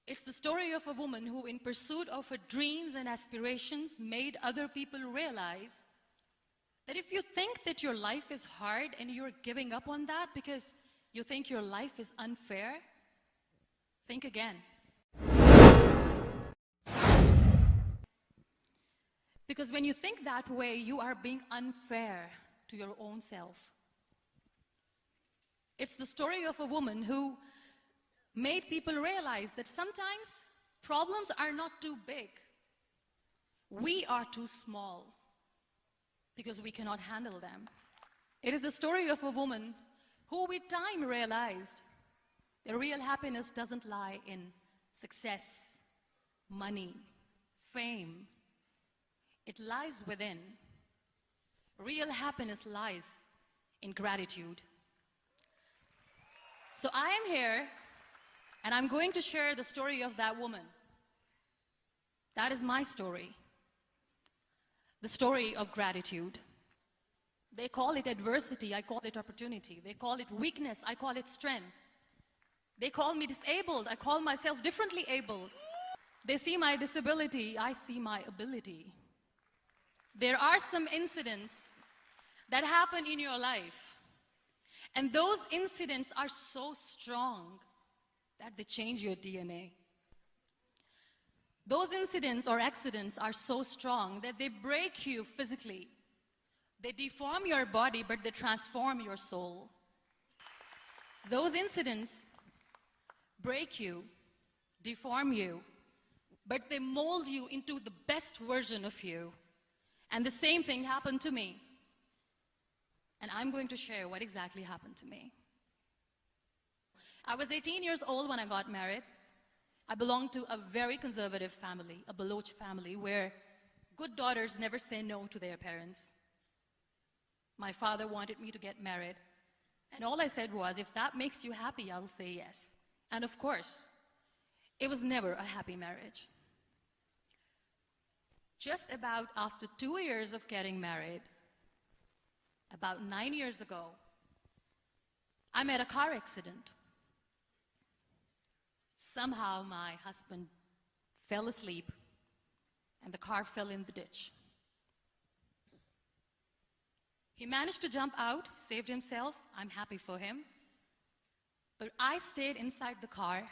It's the story of a woman who, in pursuit of her dreams and aspirations, made other people realize that if you think that your life is hard and you're giving up on that because you think your life is unfair, think again. Because when you think that way, you are being unfair to your own self. It's the story of a woman who made people realize that sometimes problems are not too big. We are too small because we cannot handle them. It is the story of a woman who with time realized that real happiness doesn't lie in success, money, fame. It lies within. Real happiness lies in gratitude. So I am here, and I'm going to share the story of that woman. That is my story. The story of gratitude. They call it adversity, I call it opportunity. They call it weakness, I call it strength. They call me disabled, I call myself differently abled. They see my disability, I see my ability. There are some incidents that happen in your life, and those incidents are so strong that they change your DNA. Those incidents or accidents are so strong that they break you physically. They deform your body, but they transform your soul. Those incidents break you, deform you, but they mold you into the best version of you. And the same thing happened to me. And I'm going to share what exactly happened to me. I was 18 years old when I got married. I belonged to a very conservative family, a Baloch family, where good daughters never say no to their parents. My father wanted me to get married, and all I said was, if that makes you happy, I will say yes. And of course, it was never a happy marriage. Just about after 2 years of getting married, about 9 years ago, I met a car accident. Somehow my husband fell asleep and the car fell in the ditch. He managed to jump out, saved himself. I'm happy for him. But I stayed inside the car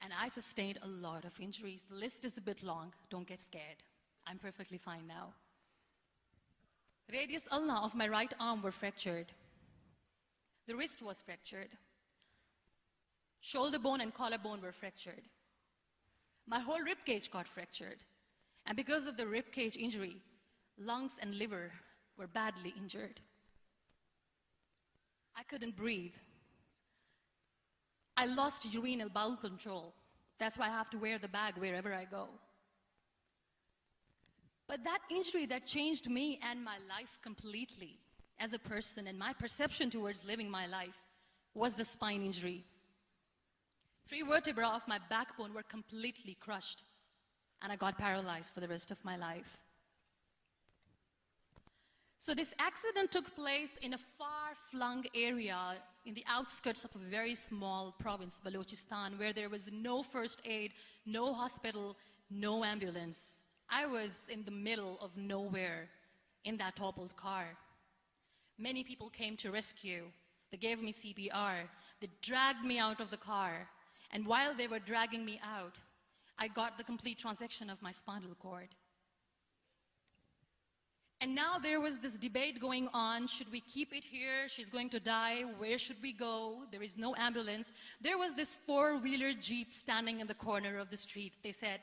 and I sustained a lot of injuries. The list is a bit long. Don't get scared. I'm perfectly fine now. Radius ulna of my right arm were fractured. The wrist was fractured. Shoulder bone and collarbone were fractured. My whole rib cage got fractured. And because of the rib cage injury, lungs and liver were badly injured. I couldn't breathe. I lost urinary bowel control. That's why I have to wear the bag wherever I go. But that injury that changed me and my life completely as a person and my perception towards living my life was the spine injury. 3 vertebrae of my backbone were completely crushed, and I got paralyzed for the rest of my life. So this accident took place in a far-flung area in the outskirts of a very small province, Balochistan, where there was no first aid, no hospital, no ambulance. I was in the middle of nowhere in that toppled car. Many people came to rescue. They gave me CPR. They dragged me out of the car. And while they were dragging me out, I got the complete transection of my spinal cord. And now there was this debate going on. Should we keep it here? She's going to die. Where should we go? There is no ambulance. There was this 4-wheeler Jeep standing in the corner of the street. They said,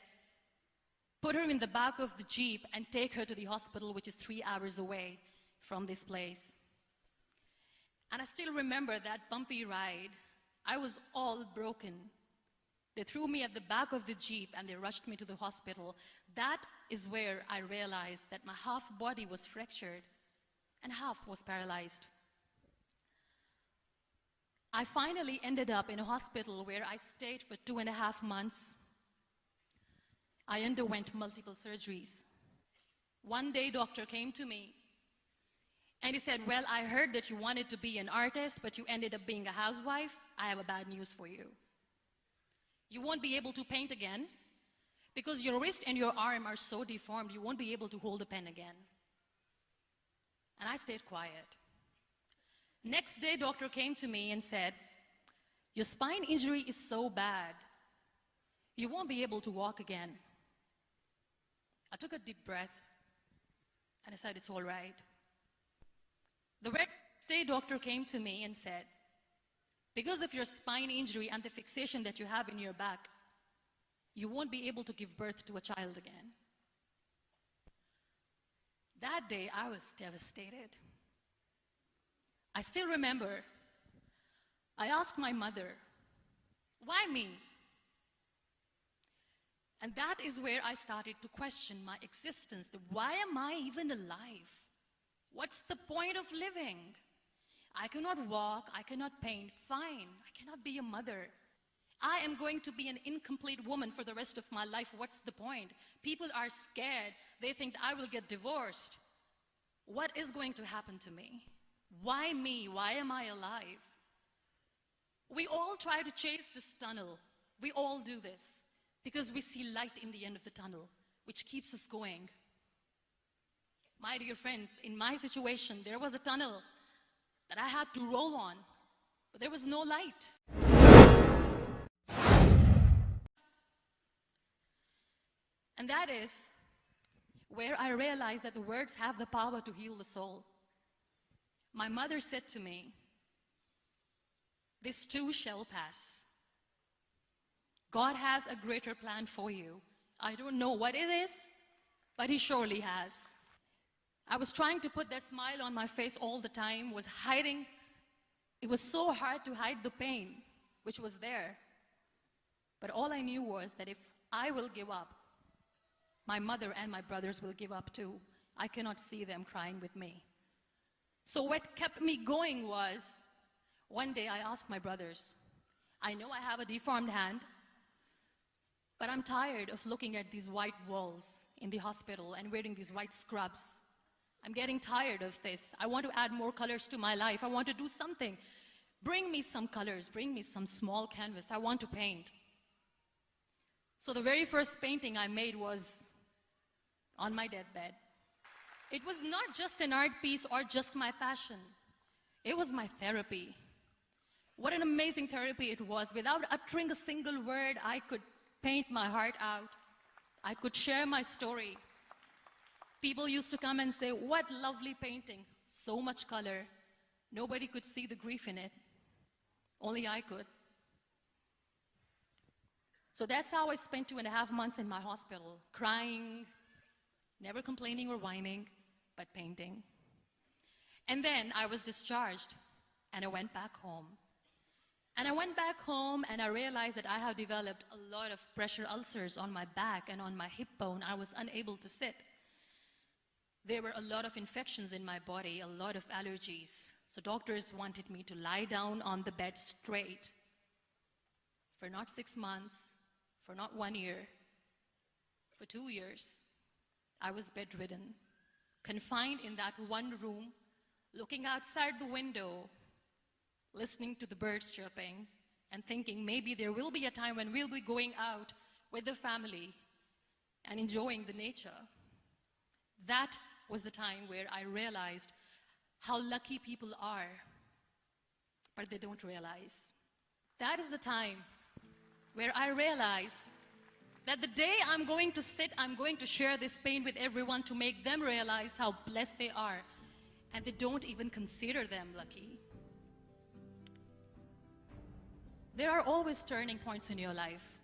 put her in the back of the Jeep and take her to the hospital, which is 3 hours away from this place. And I still remember that bumpy ride. I was all broken. They threw me at the back of the Jeep and they rushed me to the hospital. That is where I realized that my half body was fractured and half was paralyzed. I finally ended up in a hospital where I stayed for 2.5 months. I underwent multiple surgeries. One day, doctor came to me and he said, well, I heard that you wanted to be an artist, but you ended up being a housewife. I have a bad news for you. You won't be able to paint again because your wrist and your arm are so deformed, you won't be able to hold a pen again. And I stayed quiet. Next day, doctor came to me and said, your spine injury is so bad, you won't be able to walk again. I took a deep breath and I said, it's all right. The next day, doctor came to me and said, because of your spine injury and the fixation that you have in your back, you won't be able to give birth to a child again. That day, I was devastated. I still remember, I asked my mother, why me? And that is where I started to question my existence. Why am I even alive? What's the point of living? I cannot walk, I cannot paint, fine. I cannot be a mother. I am going to be an incomplete woman for the rest of my life. What's the point? People are scared. They think I will get divorced. What is going to happen to me? Why me? Why am I alive? We all try to chase this tunnel. We all do this because we see light in the end of the tunnel, which keeps us going. My dear friends, in my situation, there was a tunnel that I had to roll on, but there was no light. And that is where I realized that the words have the power to heal the soul. My mother said to me, this too shall pass. God has a greater plan for you. I don't know what it is, but He surely has. I was trying to put that smile on my face all the time, was hiding. It was so hard to hide the pain, which was there. But all I knew was that if I will give up, my mother and my brothers will give up too. I cannot see them crying with me. So what kept me going was, one day I asked my brothers, I know I have a deformed hand, but I'm tired of looking at these white walls in the hospital and wearing these white scrubs. I'm getting tired of this. I want to add more colors to my life. I want to do something. Bring me some colors. Bring me some small canvas. I want to paint. So the very first painting I made was on my deathbed. It was not just an art piece or just my passion. It was my therapy. What an amazing therapy it was. Without uttering a single word, I could paint my heart out. I could share my story. People used to come and say, what lovely painting, so much color. Nobody could see the grief in it. Only I could. So that's how I spent 2.5 months in my hospital, crying, never complaining or whining, but painting. And then I was discharged, and I went back home. And I went back home, and I realized that I have developed a lot of pressure ulcers on my back and on my hip bone. I was unable to sit. There were a lot of infections in my body, a lot of allergies. So doctors wanted me to lie down on the bed straight for not 6 months, for not 1 year, for 2 years. I was bedridden, confined in that one room, looking outside the window, listening to the birds chirping, and thinking maybe there will be a time when we'll be going out with the family and enjoying the nature. That was the time where I realized how lucky people are, but they don't realize. That is the time where I realized that the day I'm going to sit, I'm going to share this pain with everyone to make them realize how blessed they are, and they don't even consider them lucky. There are always turning points in your life.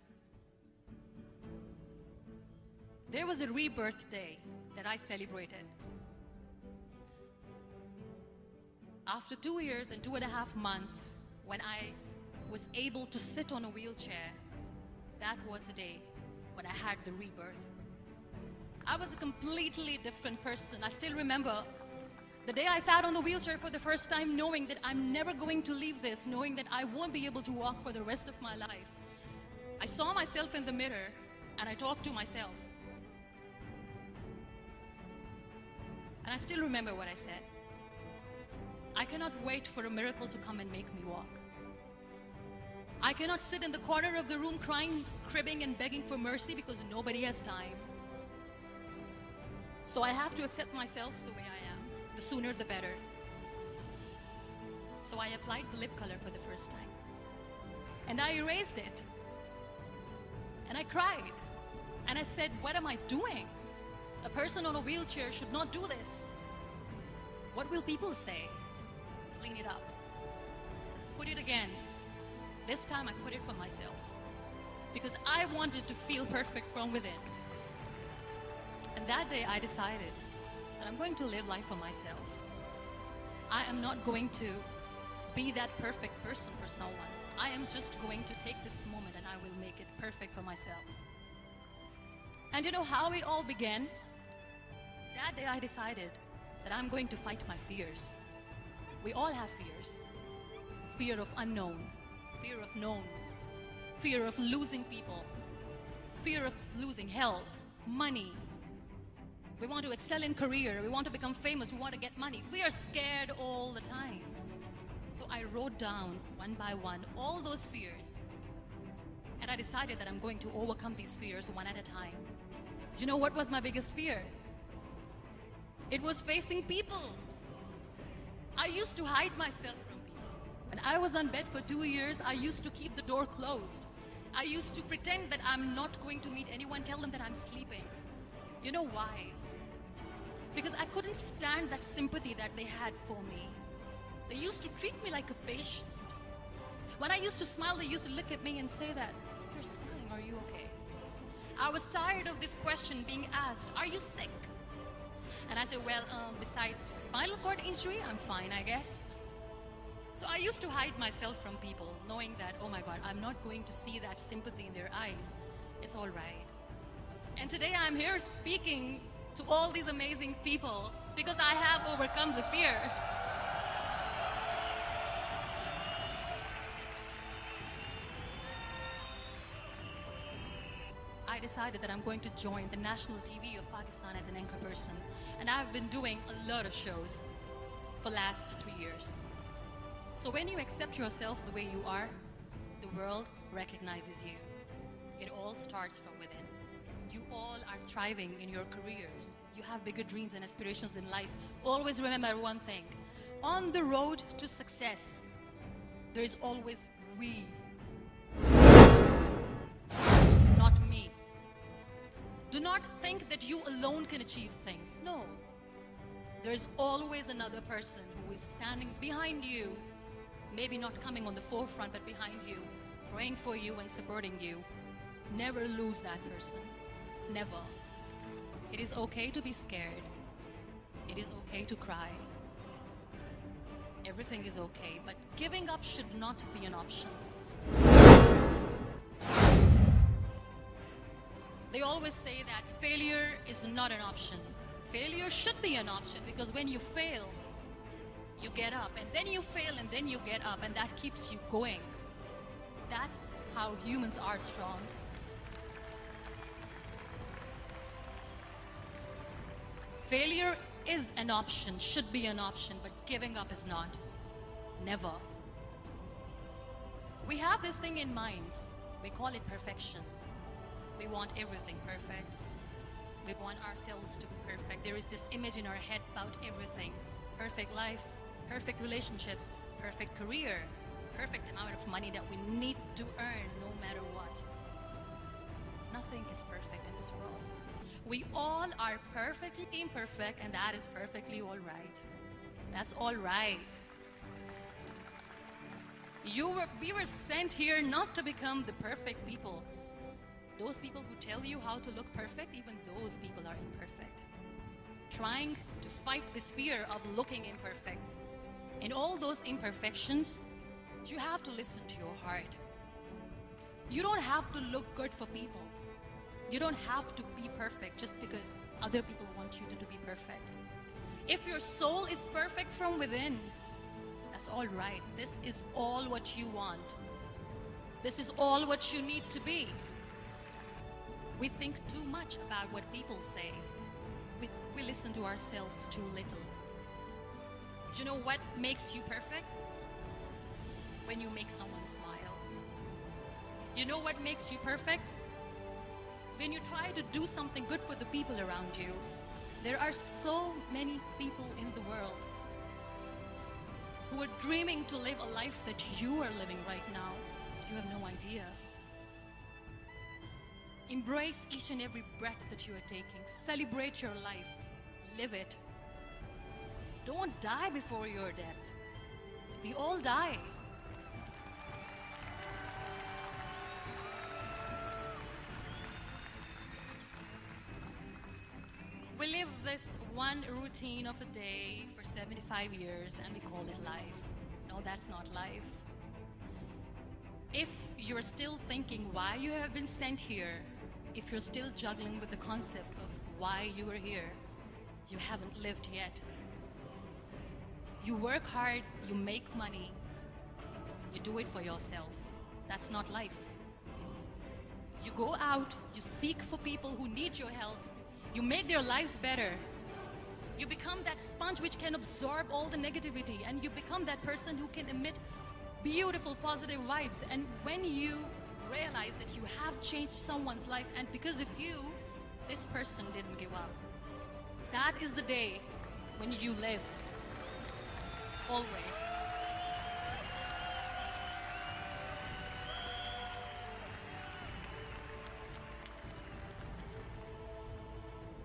There was a rebirth day that I celebrated. After 2 years and 2.5 months, when I was able to sit on a wheelchair, that was the day when I had the rebirth. I was a completely different person. I still remember the day I sat on the wheelchair for the first time, knowing that I'm never going to leave this, knowing that I won't be able to walk for the rest of my life. I saw myself in the mirror and I talked to myself. And I still remember what I said. I cannot wait for a miracle to come and make me walk. I cannot sit in the corner of the room crying, cribbing, and begging for mercy because nobody has time. So I have to accept myself the way I am. The sooner the better. So I applied the lip color for the first time. And I erased it. And I cried. And I said, what am I doing? A person on a wheelchair should not do this. What will people say? Clean it up. Put it again. This time I put it for myself. Because I wanted to feel perfect from within. And that day I decided that I'm going to live life for myself. I am not going to be that perfect person for someone. I am just going to take this moment and I will make it perfect for myself. And you know how it all began? That day I decided that I'm going to fight my fears. We all have fears. Fear of unknown, fear of known, fear of losing people, fear of losing health, money. We want to excel in career, we want to become famous, we want to get money. We are scared all the time. So I wrote down one by one all those fears. And I decided that I'm going to overcome these fears one at a time. You know what was my biggest fear? It was facing people. I used to hide myself from people. When I was on bed for 2 years, I used to keep the door closed. I used to pretend that I'm not going to meet anyone, tell them that I'm sleeping. You know why? Because I couldn't stand that sympathy that they had for me. They used to treat me like a patient. When I used to smile, they used to look at me and say that, you're smiling, are you okay? I was tired of this question being asked, are you sick? And I said, well, besides the spinal cord injury, I'm fine, I guess. So I used to hide myself from people, knowing that, oh my God, I'm not going to see that sympathy in their eyes. It's all right. And today I'm here speaking to all these amazing people because I have overcome the fear. I decided that I'm going to join the national TV of Pakistan as an anchor person. And I've been doing a lot of shows for the last 3 years. So when you accept yourself the way you are, the world recognizes you. It all starts from within. You all are thriving in your careers. You have bigger dreams and aspirations in life. Always remember one thing. On the road to success, there is always we. Not me. Do not think that you alone can achieve things. No. There is always another person who is standing behind you. Maybe not coming on the forefront, but behind you, praying for you and supporting you. Never lose that person. Never. It is okay to be scared. It is okay to cry. Everything is okay, but giving up should not be an option. They always say that failure is not an option. Failure should be an option because when you fail, you get up, and then you fail, and then you get up, and that keeps you going. That's how humans are strong. Failure is an option, should be an option, but giving up is not. Never. We have this thing in minds. We call it perfection. We want everything perfect. We want ourselves to be perfect. There is this image in our head about everything. Perfect life, perfect relationships, perfect career, perfect amount of money that we need to earn no matter what. Nothing is perfect in this world. We all are perfectly imperfect, and that is perfectly all right. That's all right. We were sent here not to become the perfect people. Those people who tell you how to look perfect, even those people are imperfect. Trying to fight this fear of looking imperfect. In all those imperfections, you have to listen to your heart. You don't have to look good for people. You don't have to be perfect just because other people want you to be perfect. If your soul is perfect from within, that's all right. This is all what you want. This is all what you need to be. We think too much about what people say. We listen to ourselves too little. You know what makes you perfect? When you make someone smile. You know what makes you perfect? When you try to do something good for the people around you. There are so many people in the world who are dreaming to live a life that you are living right now. You have no idea. Embrace each and every breath that you are taking. Celebrate your life. Live it. Don't die before your death. We all die. We live this one routine of a day for 75 years and we call it life. No, that's not life. If you're still thinking why you have been sent here, if you're still juggling with the concept of why you are here, you haven't lived yet. You work hard, you make money, you do it for yourself. That's not life. You go out, you seek for people who need your help, you make their lives better. You become that sponge which can absorb all the negativity, and you become that person who can emit beautiful, positive vibes. And when you realize that you have changed someone's life, and because of you, this person didn't give up, that is the day when you live. Always.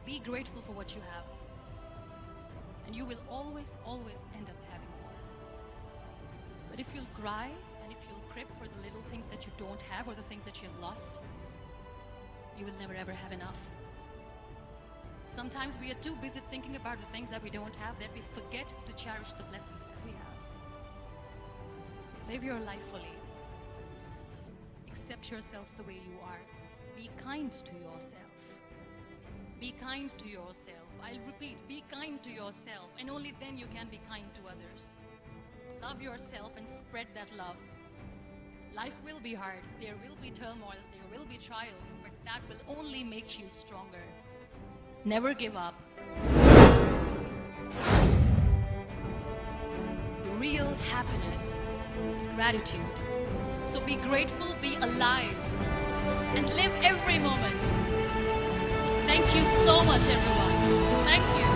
Be grateful for what you have, and you will always, always end up having more. But if you'll cry and if you'll crib for the little things that you don't have or the things that you have lost, you will never ever have enough. Sometimes we are too busy thinking about the things that we don't have that we forget to cherish the blessings that we have. Live your life fully. Accept yourself the way you are. Be kind to yourself. Be kind to yourself. I'll repeat, be kind to yourself, and only then you can be kind to others. Love yourself and spread that love. Life will be hard. There will be turmoils. There will be trials, but that will only make you stronger. Never give up. The real happiness, gratitude. So be grateful, be alive, and live every moment. Thank you so much, everyone. Thank you.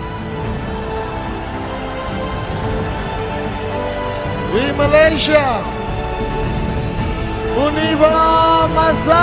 We Malaysia. Univa Mazal.